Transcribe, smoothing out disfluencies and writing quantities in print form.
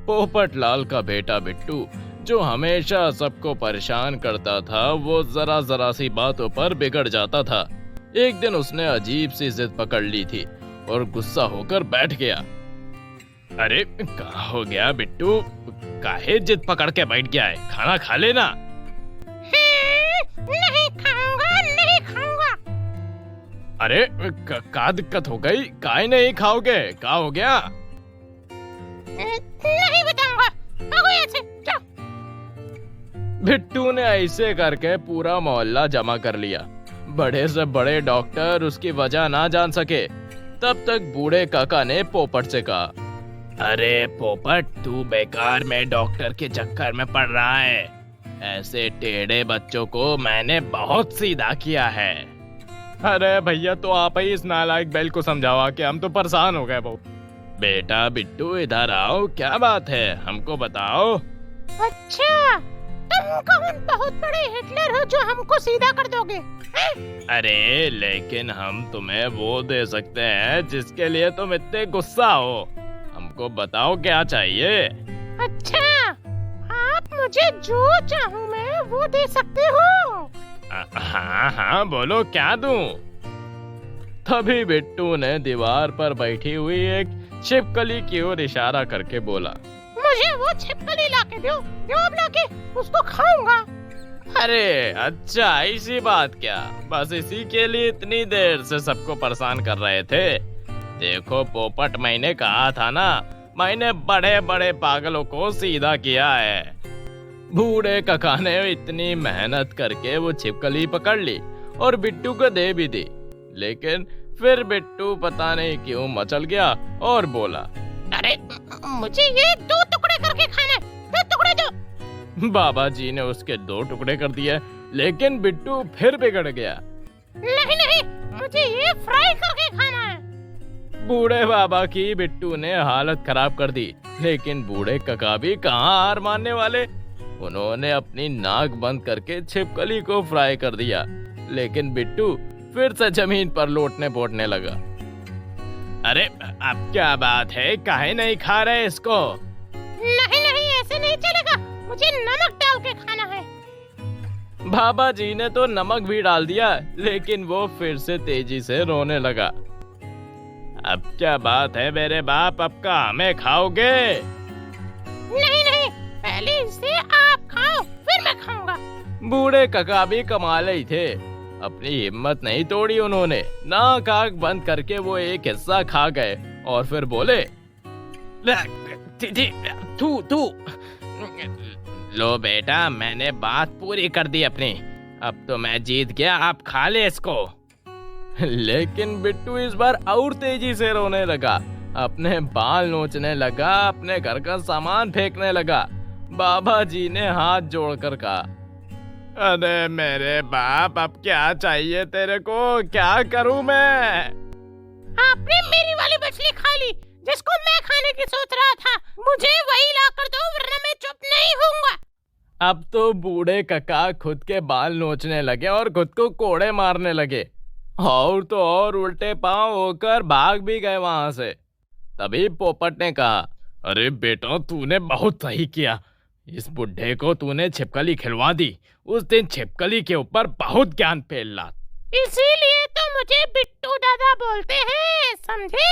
पोपट लाल का बेटा बिट्टू, जो हमेशा सबको परेशान करता था, वो जरा जरा सी बातों पर बिगड़ जाता था। एक दिन उसने अजीब सी जिद पकड़ ली थी और गुस्सा होकर बैठ गया। अरे क्या हो गया बिट्टू, काहे जिद पकड़ के बैठ गया है? खाना खा लेना। नहीं खाऊंगा, नहीं खाऊंगा। अरे का दिक्कत हो गई? काहे नहीं खाओगे? क्या हो गया? नहीं बताऊंगा, भागो यहाँ से, जाओ। बिट्टू ने ऐसे करके पूरा मोहल्ला जमा कर लिया। बड़े से बड़े डॉक्टर उसकी वजह ना जान सके। तब तक बूढ़े काका ने पोपट से कहा, अरे पोपट, तू बेकार में डॉक्टर के चक्कर में पड़ रहा है। ऐसे टेढ़े बच्चों को मैंने बहुत सीधा किया है। अरे भैया, तो आप ही इस नालायक बैल को समझाओ कि हम तो परेशान हो गए बहुत। बेटा बिट्टू, इधर आओ, क्या बात है, हमको बताओ। अच्छा, तुम कौन बहुत बड़े हिटलर हो जो हमको सीधा कर दोगे? अरे लेकिन हम तुम्हें वो दे सकते हैं जिसके लिए तुम इतने गुस्सा हो। हमको बताओ क्या चाहिए। अच्छा, आप मुझे जो चाहूँ मैं वो दे सकते हो? हाँ हाँ, बोलो क्या दूं। तभी बिट्टू ने दीवार पर बैठी हुई एक छिपकली की ओर इशारा करके बोला, मुझे वो छिपकली लाके दो, अब लाके उसको खाऊंगा। अरे अच्छा, ऐसी बात क्या? बस इसी के लिए इतनी देर से सबको परेशान कर रहे थे? देखो पोपट, मैंने कहा था ना, मैंने बड़े बड़े पागलों को सीधा किया है। बूढ़े काका ने इतनी मेहनत करके वो छिपकली पकड़ ली और बिट्टू को दे भी दी। लेकिन फिर बिट्टू पता नहीं क्यों मचल गया और बोला, अरे मुझे ये 2 टुकड़े करके खाना है, 2 टुकड़े दो। बाबा जी ने उसके 2 टुकड़े कर दिए, लेकिन बिट्टू फिर बिगड़ गया। नहीं नहीं, मुझे ये फ्राई करके खाना है। बूढ़े बाबा की बिट्टू ने हालत खराब कर दी, लेकिन बूढ़े काका भी कहाँ हार मानने वाले। उन्होंने अपनी नाक बंद करके छिपकली को फ्राई कर दिया, लेकिन बिट्टू फिर से जमीन पर लोटने पोटने लगा। अरे अब क्या बात है, काहे नहीं खा रहे इसको? नहीं नहीं, ऐसे नहीं चलेगा, मुझे नमक डाल के खाना है। बाबा जी ने तो नमक भी डाल दिया, लेकिन वो फिर से तेजी से रोने लगा। अब क्या बात है मेरे बाप, अब का हमें खाओगे? नहीं नहीं, पहले इसे आप खाओ, फिर मैं खाऊंगा। बूढ़े काका भी कमाल ही थे, अपनी हिम्मत नहीं तोड़ी उन्होंने। नाक आँख बंद करके वो एक हिस्सा खा गए और फिर बोले, तू लो बेटा, मैंने बात पूरी कर दी अपनी, अब तो मैं जीत गया, आप खा ले इसको। लेकिन बिट्टू इस बार और तेजी से रोने लगा, अपने बाल नोचने लगा, अपने घर का सामान फेंकने लगा। बाबा जी ने हाथ जोड़कर कहा, अरे मेरे बाप, अब क्या चाहिए तेरे को? क्या करूं मैं? आपने मेरी वाली मछली खा ली जिसको मैं खाने की सोच रहा था। मुझे वही ला कर दो, वरना मैं चुप नहीं होऊंगा। अब तो बूढ़े काका खुद के बाल नोचने लगे और खुद को कोड़े मारने लगे, और तो और उल्टे पांव होकर भाग भी गए वहां से। तभी पोपट ने कहा, अरे बेटा, तूने बहुत सही किया, इस बुढ़े को तूने छिपकली खिलवा दी। उस दिन छिपकली के ऊपर बहुत ज्ञान फैला, इसीलिए तो मुझे बिट्टू दादा बोलते हैं, समझे?